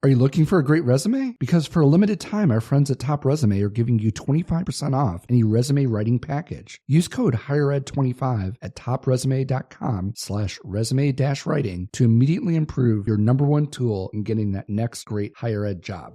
Are you looking for a great resume? Because for a limited time, our friends at Top Resume are giving you 25% off any resume writing package. Use code HigherEd25 at topresume.com/resume-writing to immediately improve your number one tool in getting that next great higher ed job.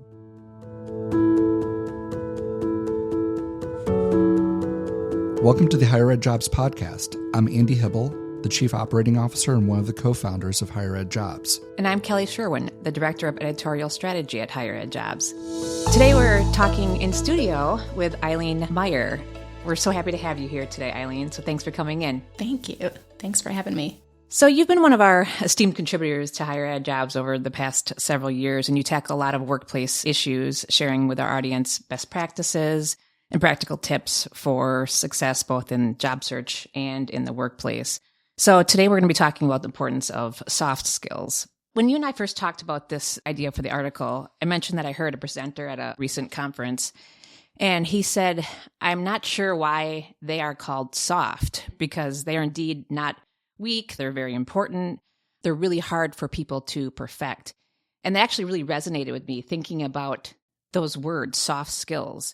Welcome to the HigherEdJobs Podcast. I'm Andy Hibble, the Chief Operating Officer and one of the co-founders of HigherEdJobs. And I'm Kelly Sherwin, the Director of Editorial Strategy at HigherEdJobs. Today we're talking in studio with Eileen Meyer. We're so happy to have you here today, Eileen, so thanks for coming in. Thank you. Thanks for having me. So you've been one of our esteemed contributors to HigherEdJobs over the past several years, and you tackle a lot of workplace issues, sharing with our audience best practices and practical tips for success both in job search and in the workplace. So today we're going to be talking about the importance of soft skills. When you and I first talked about this idea for the article, I mentioned that I heard a presenter at a recent conference, and he said, I'm not sure why they are called soft, because they are indeed not weak. They're very important. They're really hard for people to perfect. And that actually really resonated with me, thinking about those words, soft skills.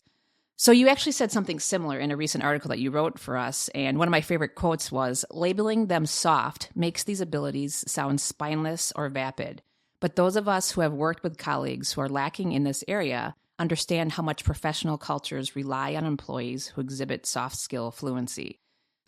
So you actually said something similar in a recent article that you wrote for us, and one of my favorite quotes was, labeling them soft makes these abilities sound spineless or vapid. But those of us who have worked with colleagues who are lacking in this area understand how much professional cultures rely on employees who exhibit soft skill fluency.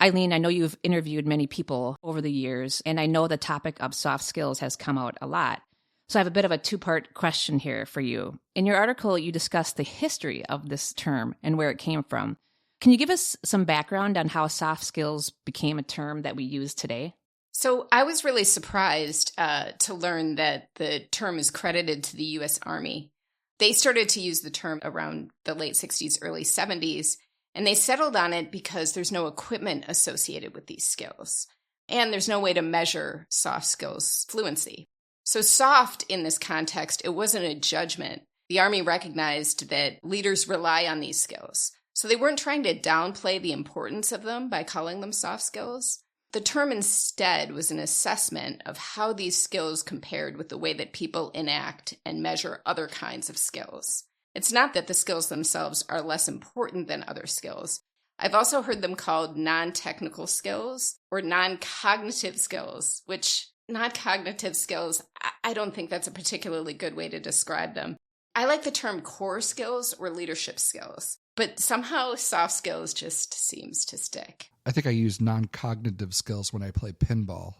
Eileen, I know you've interviewed many people over the years, and I know the topic of soft skills has come out a lot. So I have a bit of a two-part question here for you. In your article, you discuss the history of this term and where it came from. Can you give us some background on how soft skills became a term that we use today? So I was really surprised to learn that the term is credited to the U.S. Army. They started to use the term around the late 60s, early 70s, and they settled on it because there's no equipment associated with these skills, and there's no way to measure soft skills fluency. So soft in this context, it wasn't a judgment. The Army recognized that leaders rely on these skills. So they weren't trying to downplay the importance of them by calling them soft skills. The term instead was an assessment of how these skills compared with the way that people enact and measure other kinds of skills. It's not that the skills themselves are less important than other skills. I've also heard them called non-technical skills or non-cognitive skills, which non-cognitive skills, I don't think that's a particularly good way to describe them. I like the term core skills or leadership skills, but somehow soft skills just seems to stick. I think I use non-cognitive skills when I play pinball.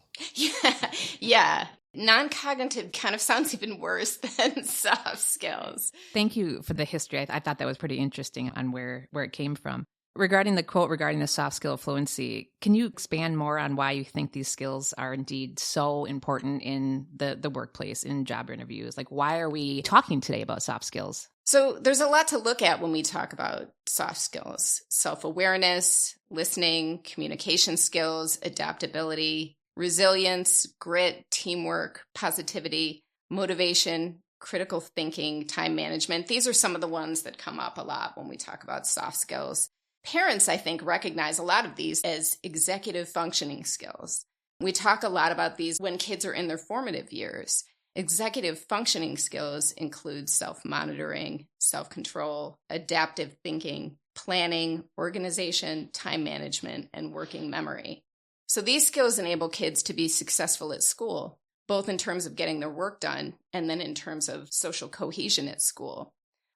Yeah. Non-cognitive kind of sounds even worse than soft skills. Thank you for the history. I thought that was pretty interesting on where it came from. Regarding the quote regarding the soft skill fluency, can you expand more on why you think these skills are indeed so important in the workplace, in job interviews? Like, why are we talking today about soft skills? So there's a lot to look at when we talk about soft skills: self-awareness, listening, communication skills, adaptability, resilience, grit, teamwork, positivity, motivation, critical thinking, time management. These are some of the ones that come up a lot when we talk about soft skills. Parents, I think, recognize a lot of these as executive functioning skills. We talk a lot about these when kids are in their formative years. Executive functioning skills include self-monitoring, self-control, adaptive thinking, planning, organization, time management, and working memory. So these skills enable kids to be successful at school, both in terms of getting their work done and then in terms of social cohesion at school.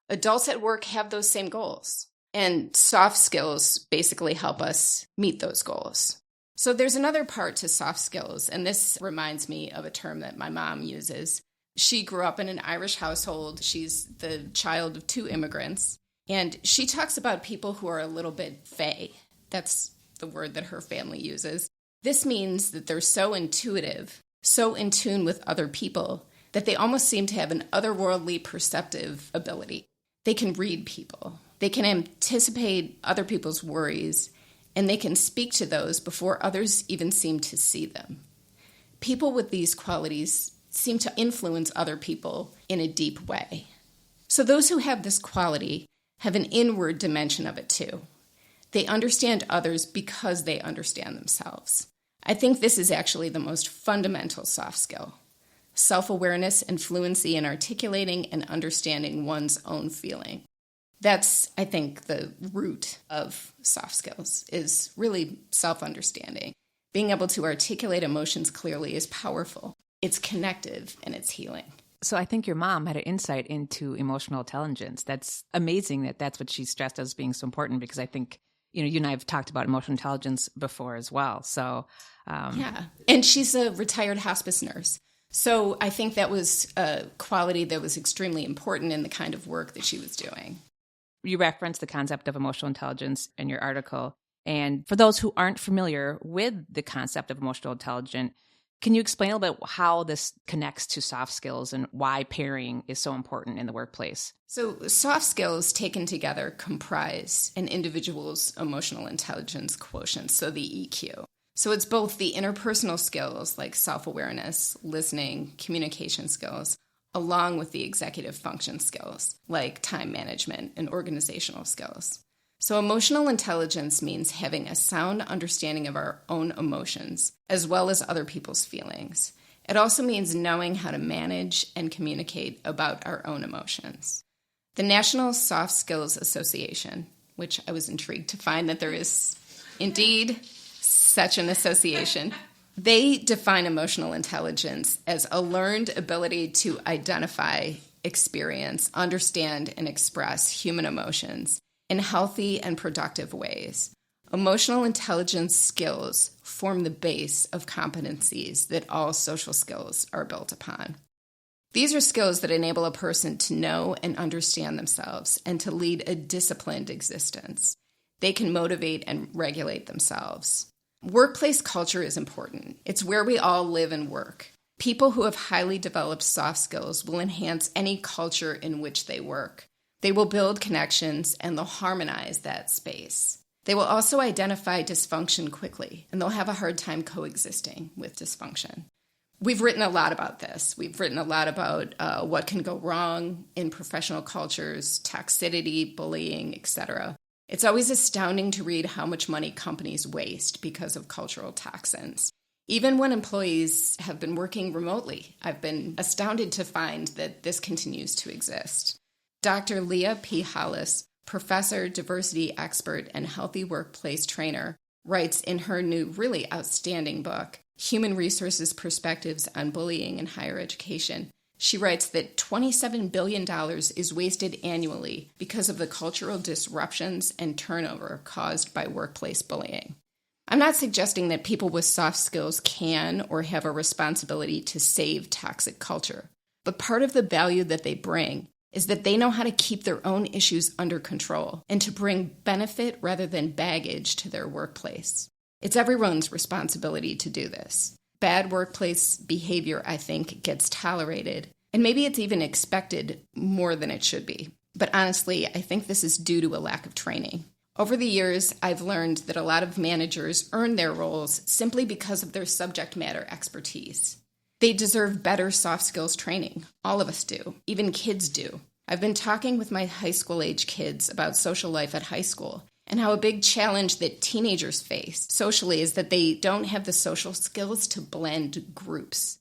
Adults at work have those same goals. And soft skills basically help us meet those goals. So there's another part to soft skills, and this reminds me of a term that my mom uses. She grew up in an Irish household. She's the child of 2 immigrants, and she talks about people who are a little bit fey. That's the word that her family uses. This means that they're so intuitive, so in tune with other people, that they almost seem to have an otherworldly perceptive ability. They can read people. They can anticipate other people's worries, and they can speak to those before others even seem to see them. People with these qualities seem to influence other people in a deep way. So those who have this quality have an inward dimension of it too. They understand others because they understand themselves. I think this is actually the most fundamental soft skill. self-awareness and fluency in articulating and understanding one's own feeling. That's, I think, the root of soft skills, is really self-understanding. Being able to articulate emotions clearly is powerful. It's connective and it's healing. So I think your mom had an insight into emotional intelligence. That's amazing that that's what she stressed as being so important, because I think, you and I have talked about emotional intelligence before as well. So, yeah. And she's a retired hospice nurse. So I think that was a quality that was extremely important in the kind of work that she was doing. You referenced the concept of emotional intelligence in your article. And for those who aren't familiar with the concept of emotional intelligence, can you explain a little bit how this connects to soft skills and why pairing is so important in the workplace? So soft skills taken together comprise an individual's emotional intelligence quotient, so the EQ. So it's both the interpersonal skills like self-awareness, listening, communication skills, along with the executive function skills like time management and organizational skills. So emotional intelligence means having a sound understanding of our own emotions, as well as other people's feelings. It also means knowing how to manage and communicate about our own emotions. The National Soft Skills Association, which I was intrigued to find that there is indeed such an association, they define emotional intelligence as a learned ability to identify, experience, understand, and express human emotions in healthy and productive ways. Emotional intelligence skills form the base of competencies that all social skills are built upon. These are skills that enable a person to know and understand themselves and to lead a disciplined existence. They can motivate and regulate themselves. Workplace culture is important. It's where we all live and work. People who have highly developed soft skills will enhance any culture in which they work. They will build connections and they'll harmonize that space. They will also identify dysfunction quickly, and they'll have a hard time coexisting with dysfunction. We've written a lot about this. We've written a lot about what can go wrong in professional cultures, toxicity, bullying, etc. It's always astounding to read how much money companies waste because of cultural toxins. Even when employees have been working remotely, I've been astounded to find that this continues to exist. Dr. Leah P. Hollis, professor, diversity expert, and healthy workplace trainer, writes in her new, really outstanding book, Human Resources Perspectives on Bullying in Higher Education. She writes that $27 billion is wasted annually because of the cultural disruptions and turnover caused by workplace bullying. I'm not suggesting that people with soft skills can or have a responsibility to save toxic culture, but part of the value that they bring is that they know how to keep their own issues under control and to bring benefit rather than baggage to their workplace. It's everyone's responsibility to do this. Bad workplace behavior, I think, gets tolerated, and maybe it's even expected more than it should be. But honestly, I think this is due to a lack of training. Over the years, I've learned that a lot of managers earn their roles simply because of their subject matter expertise. They deserve better soft skills training. All of us do. Even kids do. I've been talking with my high school age kids about social life at high school and how a big challenge that teenagers face socially is that they don't have the social skills to blend groups.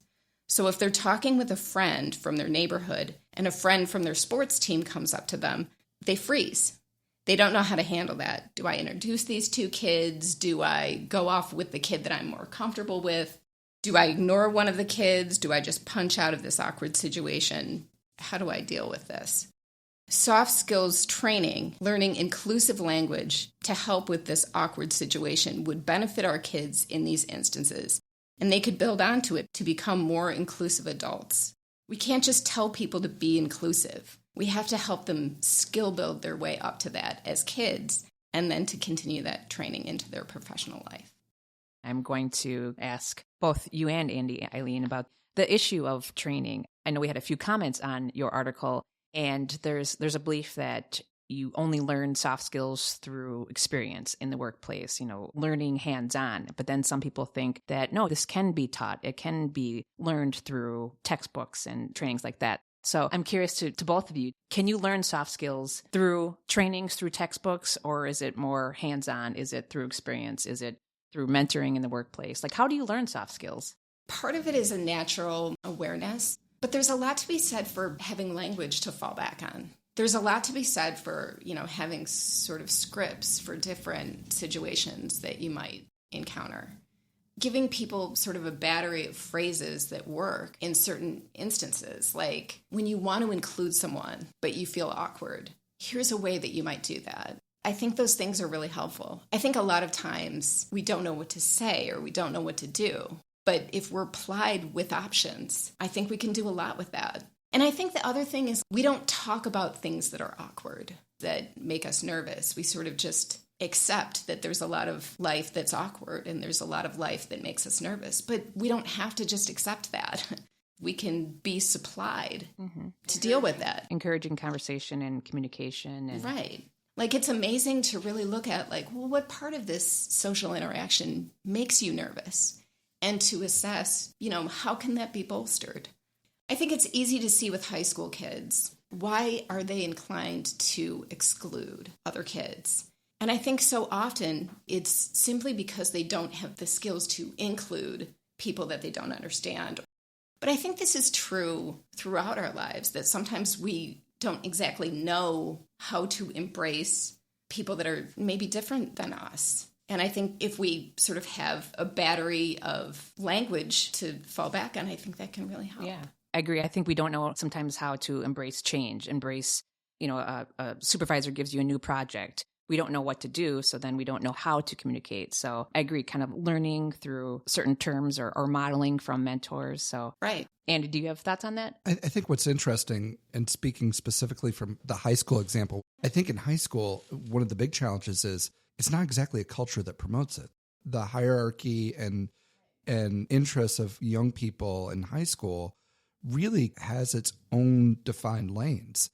So if they're talking with a friend from their neighborhood and a friend from their sports team comes up to them, they freeze. They don't know how to handle that. Do I introduce these two kids? Do I go off with the kid that I'm more comfortable with? Do I ignore one of the kids? Do I just punch out of this awkward situation? How do I deal with this? Soft skills training, learning inclusive language to help with this awkward situation would benefit our kids in these instances, and they could build onto it to become more inclusive adults. We can't just tell people to be inclusive. We have to help them skill build their way up to that as kids, and then to continue that training into their professional life. I'm going to ask both you and Eileen, about the issue of training. I know we had a few comments on your article, and there's a belief that you only learn soft skills through experience in the workplace, learning hands-on. But then some people think that, no, this can be taught. It can be learned through textbooks and trainings like that. So I'm curious to both of you, can you learn soft skills through trainings, through textbooks, or is it more hands-on? Is it through experience? Is it through mentoring in the workplace? Like, how do you learn soft skills? Part of it is a natural awareness, but there's a lot to be said for having language to fall back on. There's a lot to be said for, having sort of scripts for different situations that you might encounter. Giving people sort of a battery of phrases that work in certain instances, like when you want to include someone, but you feel awkward, here's a way that you might do that. I think those things are really helpful. I think a lot of times we don't know what to say or we don't know what to do. But if we're plied with options, I think we can do a lot with that. And I think the other thing is we don't talk about things that are awkward, that make us nervous. We sort of just accept that there's a lot of life that's awkward and there's a lot of life that makes us nervous. But we don't have to just accept that. We can be supplied to deal with that. Encouraging conversation and communication. Right. Like, it's amazing to really look at, what part of this social interaction makes you nervous? And to assess, how can that be bolstered? I think it's easy to see with high school kids. Why are they inclined to exclude other kids? And I think so often it's simply because they don't have the skills to include people that they don't understand. But I think this is true throughout our lives, that sometimes we don't exactly know how to embrace people that are maybe different than us. And I think if we sort of have a battery of language to fall back on, I think that can really help. Yeah, I agree. I think we don't know sometimes how to embrace change, a supervisor gives you a new project. We don't know what to do, so then we don't know how to communicate. So I agree, kind of learning through certain terms or modeling from mentors. So, right. Andy, do you have thoughts on that? I think what's interesting, and speaking specifically from the high school example, I think in high school, one of the big challenges is it's not exactly a culture that promotes it. The hierarchy and interests of young people in high school really has its own defined lanes.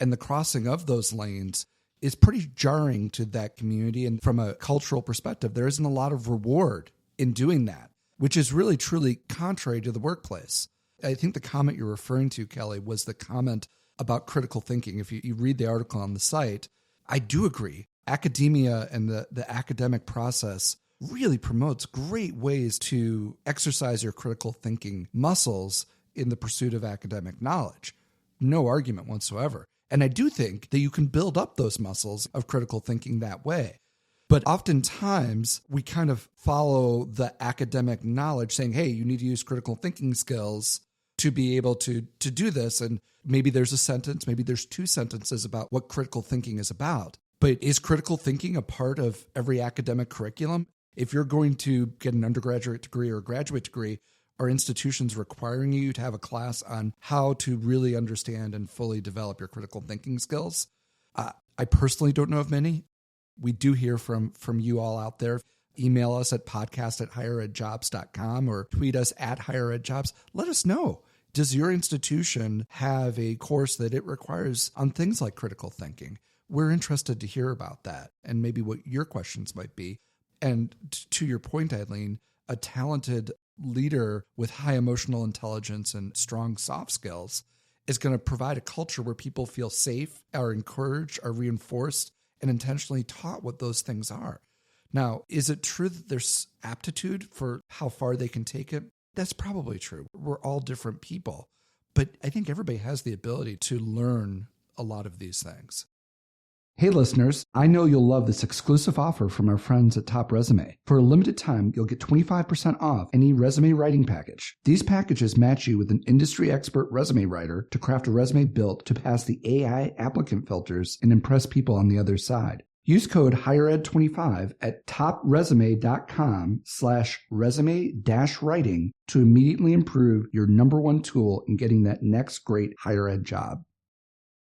And the crossing of those lanes is pretty jarring to that community. And from a cultural perspective, there isn't a lot of reward in doing that, which is really, truly contrary to the workplace. I think the comment you're referring to, Kelly, was the comment about critical thinking. If you read the article on the site, I do agree. Academia and the academic process really promotes great ways to exercise your critical thinking muscles in the pursuit of academic knowledge. No argument whatsoever. And I do think that you can build up those muscles of critical thinking that way. But oftentimes we kind of follow the academic knowledge saying, hey, you need to use critical thinking skills to be able to do this. And maybe there's a sentence, maybe there's two sentences about what critical thinking is about. But is critical thinking a part of every academic curriculum? If you're going to get an undergraduate degree or a graduate degree, are institutions requiring you to have a class on how to really understand and fully develop your critical thinking skills? I personally don't know of many. We do hear from you all out there. Email us at podcast@higheredjobs.com or tweet us at HigherEdJobs. Let us know. Does your institution have a course that it requires on things like critical thinking? We're interested to hear about that and maybe what your questions might be. And to your point, Eileen, a talented leader with high emotional intelligence and strong soft skills is going to provide a culture where people feel safe, are encouraged, are reinforced, and intentionally taught what those things are. Now, is it true that there's aptitude for how far they can take it? That's probably true. We're all different people. But I think everybody has the ability to learn a lot of these things. Hey listeners, I know you'll love this exclusive offer from our friends at Top Resume. For a limited time, you'll get 25% off any resume writing package. These packages match you with an industry expert resume writer to craft a resume built to pass the AI applicant filters and impress people on the other side. Use code HigherEd25 at topresume.com/resume-writing to immediately improve your number one tool in getting that next great higher ed job.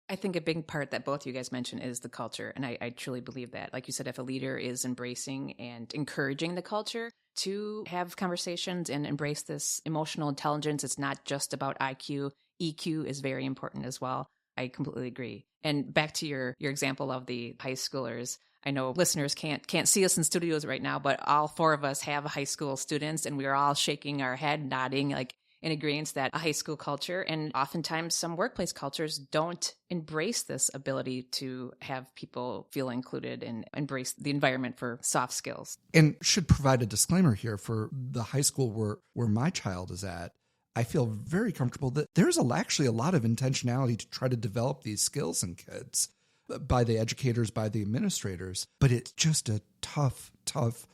I think a big part that both you guys mentioned is the culture. And I truly believe that. Like you said, if a leader is embracing and encouraging the culture to have conversations and embrace this emotional intelligence, it's not just about IQ. EQ is very important as well. I completely agree. And back to your example of the high schoolers, I know listeners can't see us in studios right now, but all four of us have high school students and we are all shaking our head, nodding like, in agreement that a high school culture and oftentimes some workplace cultures don't embrace this ability to have people feel included and embrace the environment for soft skills. And should provide a disclaimer here for the high school where my child is at. I feel very comfortable that there's actually a lot of intentionality to try to develop these skills in kids by the educators, by the administrators. But it's just a tough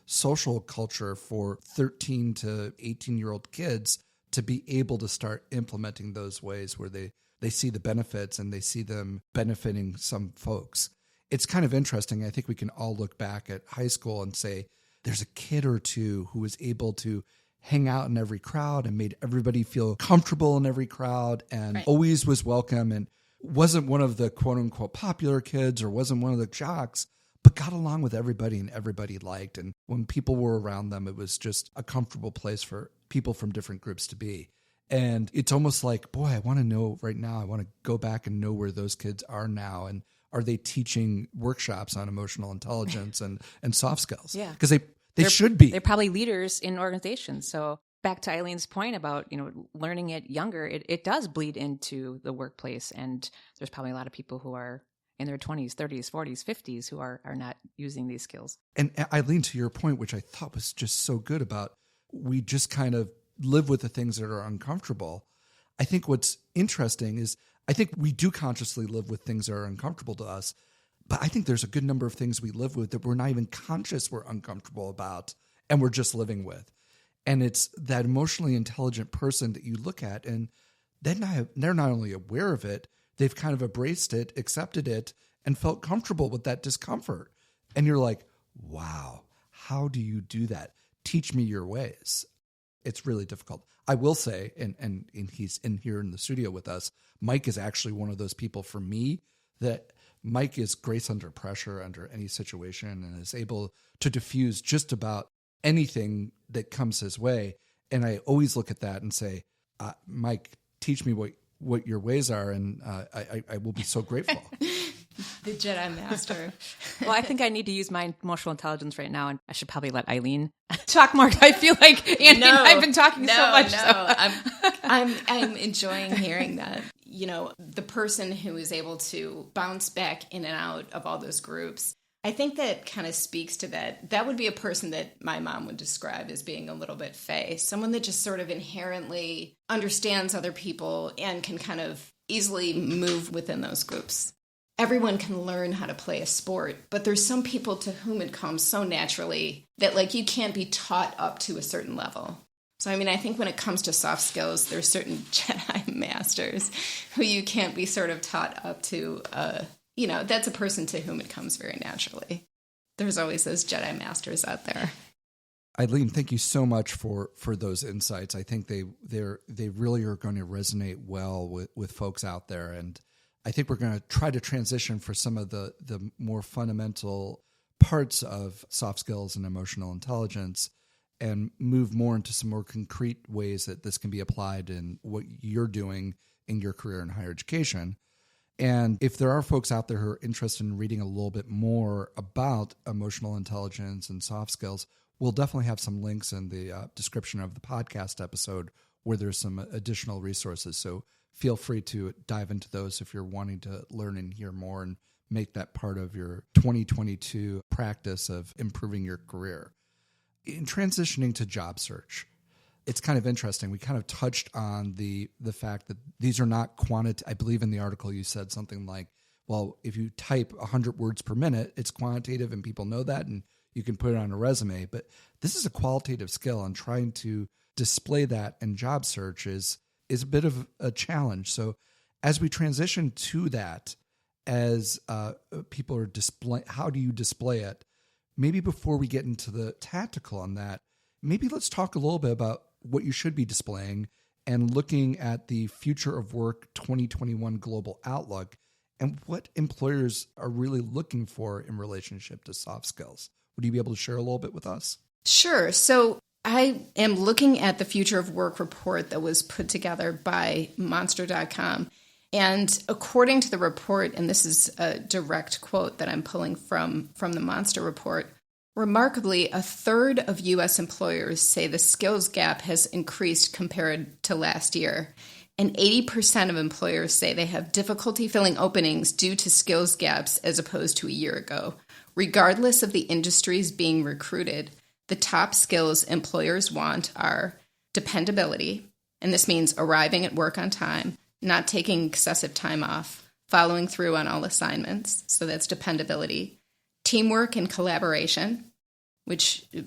social culture for 13 to 18-year-old kids to be able to start implementing those ways where they see the benefits and they see them benefiting some folks. It's kind of interesting. I think we can all look back at high school and say, there's a kid or two who was able to hang out in every crowd and made everybody feel comfortable in every crowd and always was welcome and wasn't one of the quote unquote popular kids or wasn't one of the jocks, but got along with everybody and everybody liked. And when people were around them, it was just a comfortable place for people from different groups to be. And it's almost like, boy, I want to know right now, I want to go back and know where those kids are now. And are they teaching workshops on emotional intelligence and soft skills? Yeah. Because they should be. They're probably leaders in organizations. So back to Eileen's point about, learning it younger, it does bleed into the workplace. And there's probably a lot of people who are in their 20s, 30s, 40s, 50s who are not using these skills. And Eileen, to your point, which I thought was just so good about, we just kind of live with the things that are uncomfortable. I think what's interesting is I think we do consciously live with things that are uncomfortable to us. But I think there's a good number of things we live with that we're not even conscious we're uncomfortable about and we're just living with. And it's that emotionally intelligent person that you look at and they're not only aware of it, they've kind of embraced it, accepted it, and felt comfortable with that discomfort. And you're like, wow, how do you do that? Teach me your ways. It's really difficult. I will say, and he's in here in the studio with us, Mike is actually one of those people for me that Mike is grace under pressure, under any situation, and is able to diffuse just about anything that comes his way. And I always look at that and say, Mike, teach me what your ways are, and I will be so grateful. The Jedi Master. Well, I think I need to use my emotional intelligence right now, and I should probably let Eileen talk more. I feel like Andy and I've been talking so much. No, I'm enjoying hearing that. The person who is able to bounce back in and out of all those groups, I think that kind of speaks to that. That would be a person that my mom would describe as being a little bit fey, someone that just sort of inherently understands other people and can kind of easily move within those groups. Everyone can learn how to play a sport, but there's some people to whom it comes so naturally that you can't be taught up to a certain level. So, I think when it comes to soft skills, there's certain Jedi masters who you can't be sort of taught up to. That's a person to whom it comes very naturally. There's always those Jedi masters out there. Eileen, thank you so much for those insights. I think they really are going to resonate well with folks out there. And I think we're going to try to transition for some of the more fundamental parts of soft skills and emotional intelligence and move more into some more concrete ways that this can be applied in what you're doing in your career in higher education. And if there are folks out there who are interested in reading a little bit more about emotional intelligence and soft skills, we'll definitely have some links in the description of the podcast episode where there's some additional resources. So feel free to dive into those if you're wanting to learn and hear more and make that part of your 2022 practice of improving your career. In transitioning to job search, it's kind of interesting. We kind of touched on the fact that these are not quantitative. I believe in the article you said something like, well, if you type 100 words per minute, it's quantitative and people know that and you can put it on a resume. But this is a qualitative skill, and trying to display that in job search is a bit of a challenge. So as we transition to that, as people are displaying, how do you display it? Maybe before we get into the tactical on that, maybe let's talk a little bit about what you should be displaying and looking at the Future of Work 2021 Global Outlook and what employers are really looking for in relationship to soft skills. Would you be able to share a little bit with us? Sure. So I am looking at the Future of Work report that was put together by Monster.com. And according to the report, and this is a direct quote that I'm pulling from the Monster report, Remarkably, a third of U.S. employers say the skills gap has increased compared to last year. And 80% of employers say they have difficulty filling openings due to skills gaps as opposed to a year ago. Regardless of the industries being recruited, the top skills employers want are dependability, and this means arriving at work on time, not taking excessive time off, following through on all assignments, so that's dependability, teamwork and collaboration,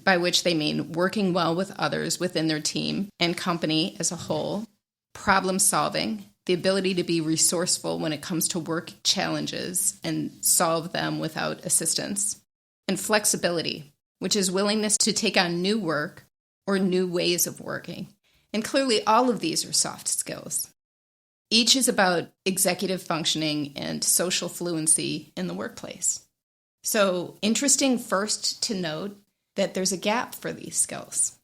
by which they mean working well with others within their team and company as a whole, problem solving, the ability to be resourceful when it comes to work challenges and solve them without assistance, and flexibility, which is willingness to take on new work or new ways of working. And clearly all of these are soft skills. Each is about executive functioning and social fluency in the workplace. So interesting first to note that there's a gap for these skills.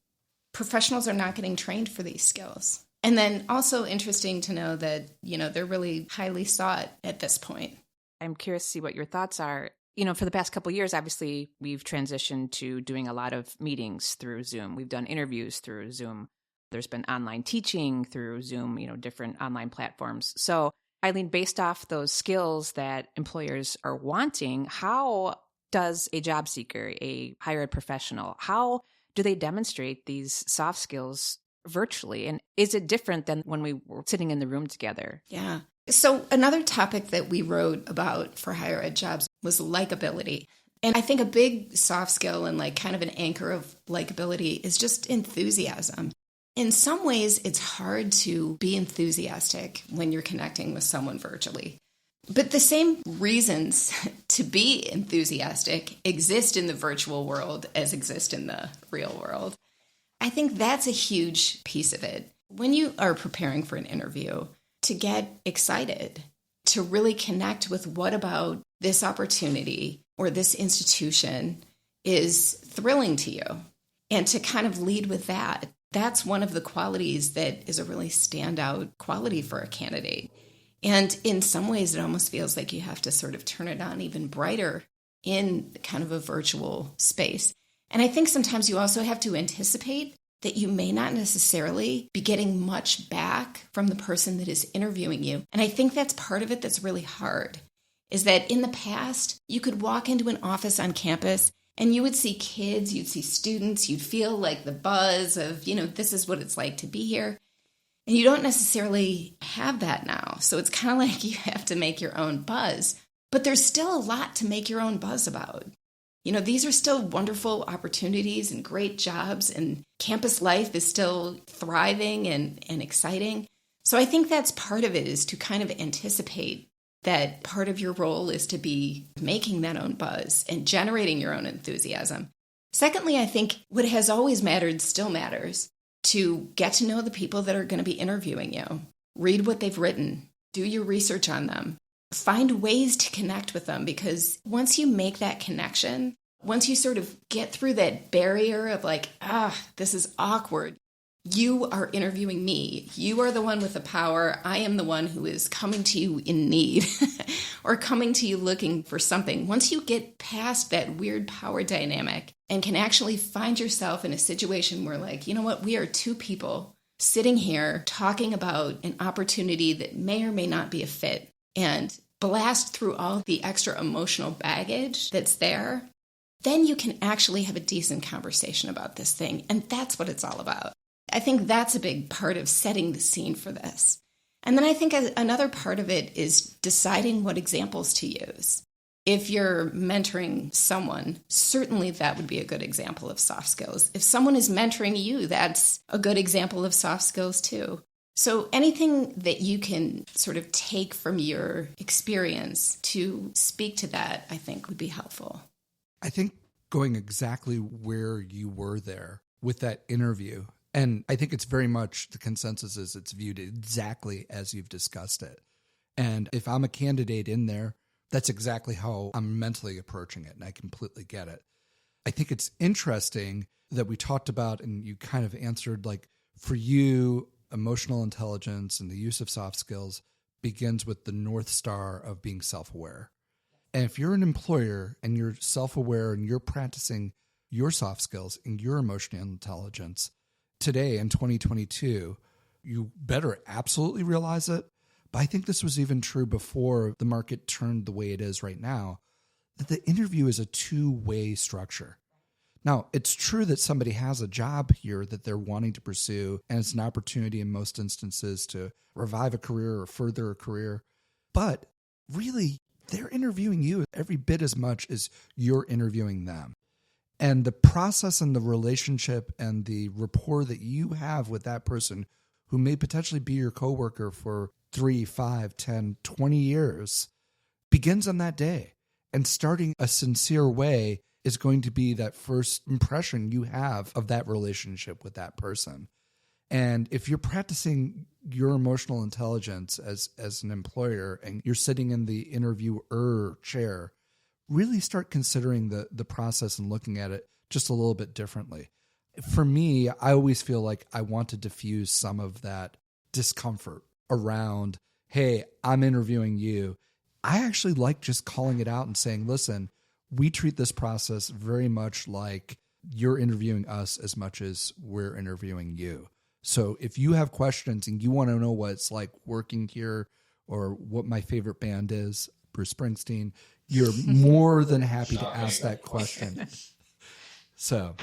Professionals are not getting trained for these skills. And then also interesting to know that, they're really highly sought at this point. I'm curious to see what your thoughts are. For the past couple of years, obviously, we've transitioned to doing a lot of meetings through Zoom. We've done interviews through Zoom. There's been online teaching through Zoom, different online platforms. So, Eileen, based off those skills that employers are wanting, how does a job seeker, a higher ed professional, how do they demonstrate these soft skills virtually? And is it different than when we were sitting in the room together? Yeah. So another topic that we wrote about for higher ed jobs was likability. And I think a big soft skill and kind of an anchor of likability is just enthusiasm. In some ways, it's hard to be enthusiastic when you're connecting with someone virtually. But the same reasons to be enthusiastic exist in the virtual world as exist in the real world. I think that's a huge piece of it. When you are preparing for an interview, to get excited, to really connect with what about this opportunity or this institution is thrilling to you, and to kind of lead with that. That's one of the qualities that is a really standout quality for a candidate. And in some ways, it almost feels like you have to sort of turn it on even brighter in kind of a virtual space. And I think sometimes you also have to anticipate that you may not necessarily be getting much back from the person that is interviewing you. And I think that's part of it that's really hard, is that in the past, you could walk into an office on campus and you would see kids, you'd see students, you'd feel like the buzz of, this is what it's like to be here. And you don't necessarily have that now. So it's kind of like you have to make your own buzz. But there's still a lot to make your own buzz about. These are still wonderful opportunities and great jobs, and campus life is still thriving and exciting. So I think that's part of it, is to kind of anticipate that part of your role is to be making that own buzz and generating your own enthusiasm. Secondly, I think what has always mattered still matters, to get to know the people that are going to be interviewing you. Read what they've written. Do your research on them. Find ways to connect with them, because once you make that connection, once you sort of get through that barrier of this is awkward, you are interviewing me. You are the one with the power. I am the one who is coming to you in need or coming to you looking for something. Once you get past that weird power dynamic and can actually find yourself in a situation where we are two people sitting here talking about an opportunity that may or may not be a fit, and blast through all the extra emotional baggage that's there, then you can actually have a decent conversation about this thing. And that's what it's all about. I think that's a big part of setting the scene for this. And then I think another part of it is deciding what examples to use. If you're mentoring someone, certainly that would be a good example of soft skills. If someone is mentoring you, that's a good example of soft skills too. So anything that you can sort of take from your experience to speak to that, I think would be helpful. I think going exactly where you were there with that interview, and I think it's very much the consensus is it's viewed exactly as you've discussed it. And if I'm a candidate in there, that's exactly how I'm mentally approaching it, and I completely get it. I think it's interesting that we talked about, and you kind of answered, for you, emotional intelligence and the use of soft skills begins with the North Star of being self-aware. And if you're an employer and you're self-aware and you're practicing your soft skills and your emotional intelligence today in 2022, you better absolutely realize it. But I think this was even true before the market turned the way it is right now, that the interview is a two-way structure. Now, it's true that somebody has a job here that they're wanting to pursue, and it's an opportunity in most instances to revive a career or further a career. But really, they're interviewing you every bit as much as you're interviewing them. And the process and the relationship and the rapport that you have with that person who may potentially be your coworker for 3, 5, 10, 20 years begins on that day. And starting a sincere way is going to be that first impression you have of that relationship with that person. And if you're practicing your emotional intelligence as an employer and you're sitting in the interviewer chair, really start considering the process and looking at it just a little bit differently. For me, I always feel like I want to diffuse some of that discomfort around, hey, I'm interviewing you. I actually like just calling it out and saying, listen, we treat this process very much like you're interviewing us as much as we're interviewing you. So if you have questions and you want to know what it's like working here or what my favorite band is, Bruce Springsteen, you're more than happy to ask that question. So,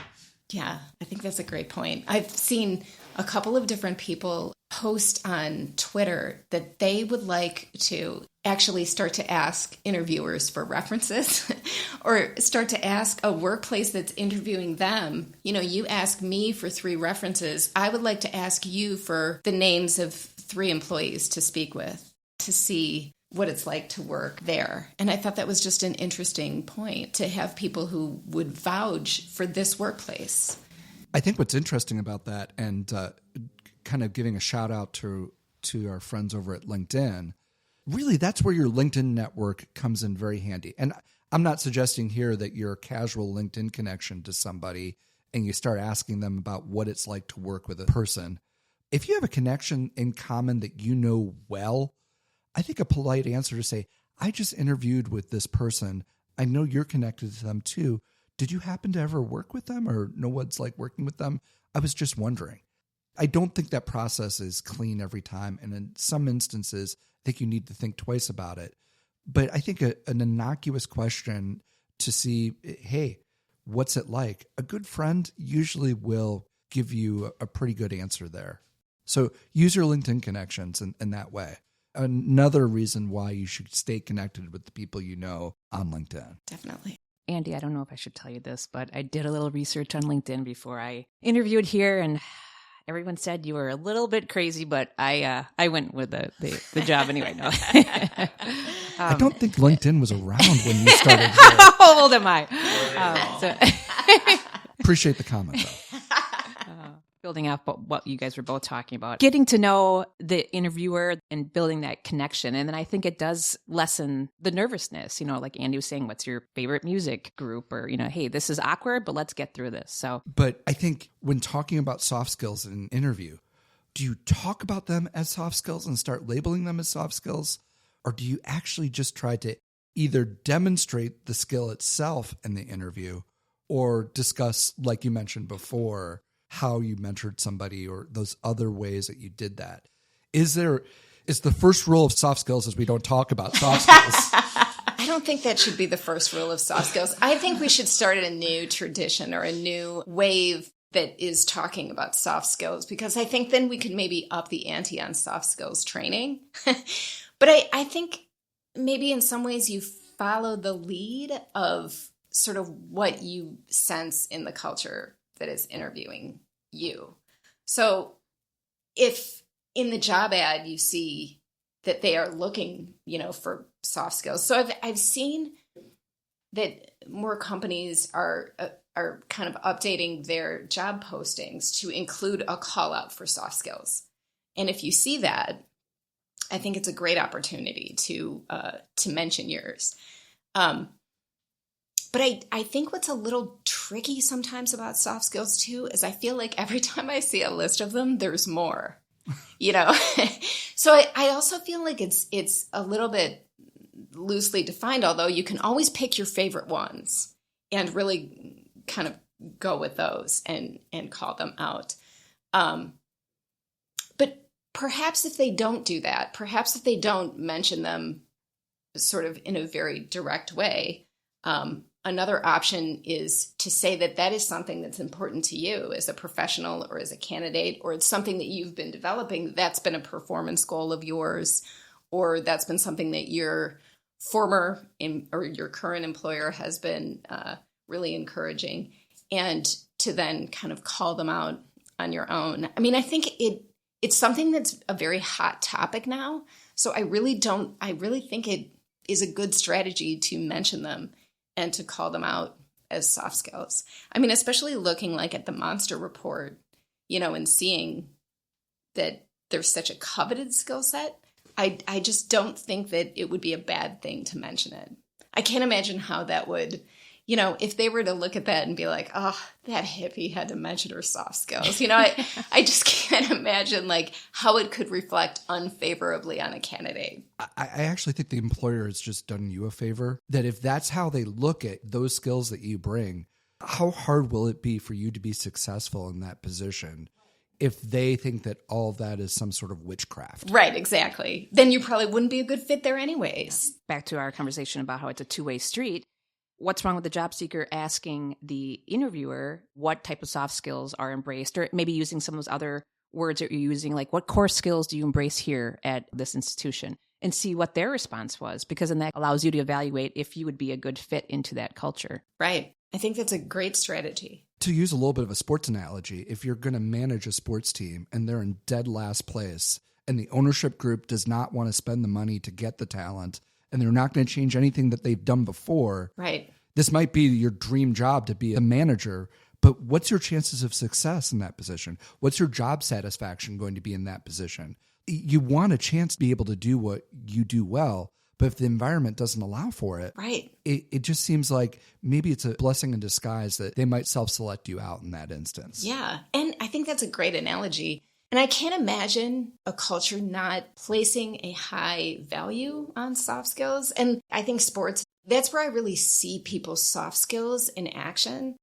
yeah, I think that's a great point. I've seen a couple of different people post on Twitter that they would like to actually start to ask interviewers for references or start to ask a workplace that's interviewing them. You know, you ask me for 3 references. I would like to ask you for the names of 3 employees to speak with to see what it's like to work there. And I thought that was just an interesting point to have people who would vouch for this workplace. I think what's interesting about that, and kind of giving a shout out to our friends over at LinkedIn, really that's where your LinkedIn network comes in very handy. And I'm not suggesting here that you're a casual LinkedIn connection to somebody and you start asking them about what it's like to work with a person. If you have a connection in common that you know well, I think a polite answer to say, I just interviewed with this person. I know you're connected to them too. Did you happen to ever work with them or know what it's like working with them? I was just wondering. I don't think that process is clean every time. And in some instances, I think you need to think twice about it. But I think an innocuous question to see, hey, what's it like? A good friend usually will give you a pretty good answer there. So use your LinkedIn connections in that way. Another reason why you should stay connected with the people you know on LinkedIn. Definitely. Andy, I don't know if I should tell you this, but I did a little research on LinkedIn before I interviewed here, and everyone said you were a little bit crazy, but I went with the job anyway. No. I don't think LinkedIn was around when you started. How old am I? Appreciate the comment, though. Building off what you guys were both talking about, getting to know the interviewer and building that connection. And then I think it does lessen the nervousness, you know, like Andy was saying, what's your favorite music group? Or, you know, hey, this is awkward, but let's get through this. So, but I think when talking about soft skills in an interview, do you talk about them as soft skills and start labeling them as soft skills? Or do you actually just try to either demonstrate the skill itself in the interview or discuss, like you mentioned before, how you mentored somebody or those other ways that you did that? Is the first rule of soft skills is we don't talk about soft skills? I don't think that should be the first rule of soft skills. I think we should start a new tradition or a new wave that is talking about soft skills, because I think then we could maybe up the ante on soft skills training. But I think maybe in some ways you follow the lead of sort of what you sense in the culture that is interviewing you. So if in the job ad you see that they are looking, you know, for soft skills. So I've seen that more companies are kind of updating their job postings to include a call out for soft skills. And if you see that, I think it's a great opportunity to mention yours. But I think what's a little tricky sometimes about soft skills too is I feel like every time I see a list of them, there's more, you know? So I also feel like it's a little bit loosely defined, although you can always pick your favorite ones and really kind of go with those and call them out. But perhaps if they don't do that, perhaps if they don't mention them sort of in a very direct way, another option is to say that is something that's important to you as a professional or as a candidate, or it's something that you've been developing. That's been a performance goal of yours, or that's been something that your former or your current employer has been really encouraging, and to then kind of call them out on your own. I mean, I think it's something that's a very hot topic now. So I really think it is a good strategy to mention them and to call them out as soft skills. I mean, especially looking like at the Monster Report, and seeing that there's such a coveted skill set. I just don't think that it would be a bad thing to mention it. I can't imagine how that would, if they were to look at that and be like, oh, that hippie had to mention her soft skills. I just can't imagine like how it could reflect unfavorably on a candidate. I actually think the employer has just done you a favor, that if that's how they look at those skills that you bring, how hard will it be for you to be successful in that position if they think that all of that is some sort of witchcraft? Right, exactly. Then you probably wouldn't be a good fit there anyways. Back to our conversation about how it's a two-way street. What's wrong with the job seeker asking the interviewer what type of soft skills are embraced, or maybe using some of those other words that you're using, like what core skills do you embrace here at this institution, and see what their response was, because then that allows you to evaluate if you would be a good fit into that culture. Right. I think that's a great strategy. To use a little bit of a sports analogy, if you're going to manage a sports team and they're in dead last place and the ownership group does not want to spend the money to get the talent, and they're not going to change anything that they've done before. Right. This might be your dream job to be a manager, but what's your chances of success in that position? What's your job satisfaction going to be in that position? You want a chance to be able to do what you do well, but if the environment doesn't allow for it, right, it just seems like maybe it's a blessing in disguise that they might self-select you out in that instance. Yeah, and I think that's a great analogy. And I can't imagine a culture not placing a high value on soft skills. And I think sports, that's where I really see people's soft skills in action.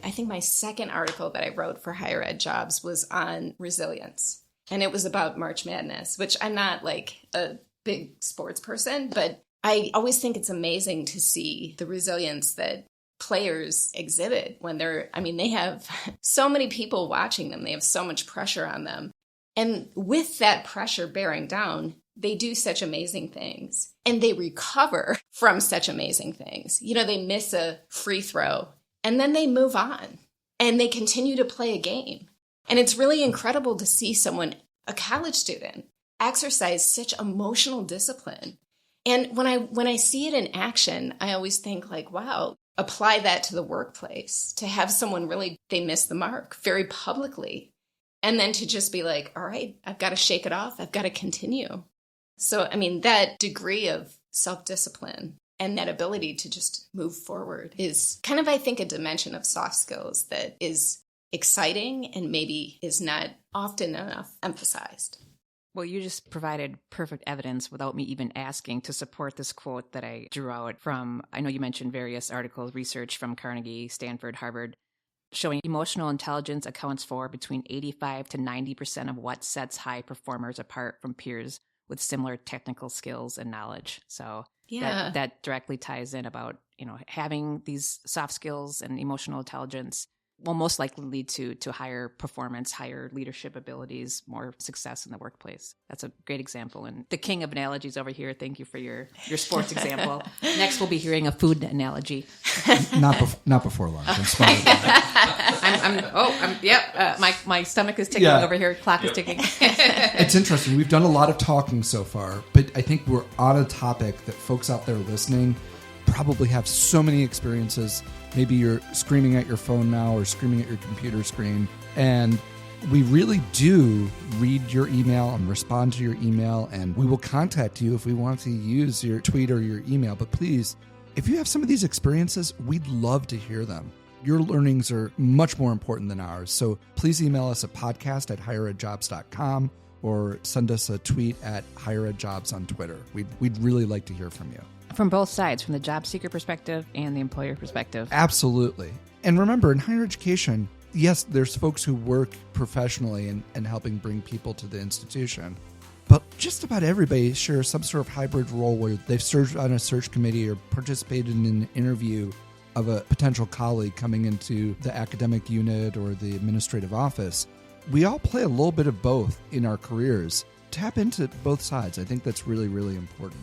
I think my second article that I wrote for HigherEdJobs was on resilience. And it was about March Madness, which I'm not like a big sports person, but I always think it's amazing to see the resilience that players exhibit when they have so many people watching them. They have so much pressure on them. And with that pressure bearing down, they do such amazing things and they recover from such amazing things. They miss a free throw and then they move on and they continue to play a game. And it's really incredible to see someone, a college student, exercise such emotional discipline. And when I see it in action, I always think like, wow, apply that to the workplace, to have someone really, they miss the mark very publicly. And then to just be like, all right, I've got to shake it off. I've got to continue. So, that degree of self-discipline and that ability to just move forward is kind of, I think, a dimension of soft skills that is exciting and maybe is not often enough emphasized. Well, you just provided perfect evidence without me even asking to support this quote that I drew out from, I know you mentioned various articles, research from Carnegie, Stanford, Harvard, showing emotional intelligence accounts for between 85 to 90% of what sets high performers apart from peers with similar technical skills and knowledge. So that directly ties in about, having these soft skills and emotional intelligence will most likely lead to higher performance, higher leadership abilities, more success in the workplace. That's a great example. And the king of analogies over here, thank you for your sports example. Next, we'll be hearing a food analogy. Not before lunch. I'm smiling. My stomach is ticking over here. Clock is ticking. It's interesting. We've done a lot of talking so far, but I think we're on a topic that folks out there listening probably have so many experiences. Maybe you're screaming at your phone now or screaming at your computer screen. And we really do read your email and respond to your email. And we will contact you if we want to use your tweet or your email. But please, if you have some of these experiences, we'd love to hear them. Your learnings are much more important than ours. So please email us at podcast@higheredjobs.com or send us a tweet at HigherEdJobs on Twitter. We'd really like to hear from you. From both sides, from the job seeker perspective and the employer perspective. Absolutely. And remember, in higher education, yes, there's folks who work professionally and helping bring people to the institution. But just about everybody shares some sort of hybrid role where they've served on a search committee or participated in an interview of a potential colleague coming into the academic unit or the administrative office. We all play a little bit of both in our careers. Tap into both sides. I think that's really, really important.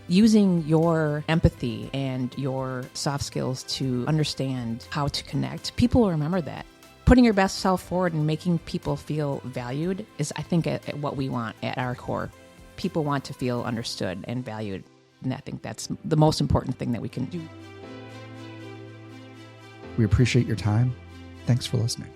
Using your empathy and your soft skills to understand how to connect, people will remember that. Putting your best self forward and making people feel valued is, I think, at what we want at our core. People want to feel understood and valued, and I think that's the most important thing that we can do. We appreciate your time. Thanks for listening.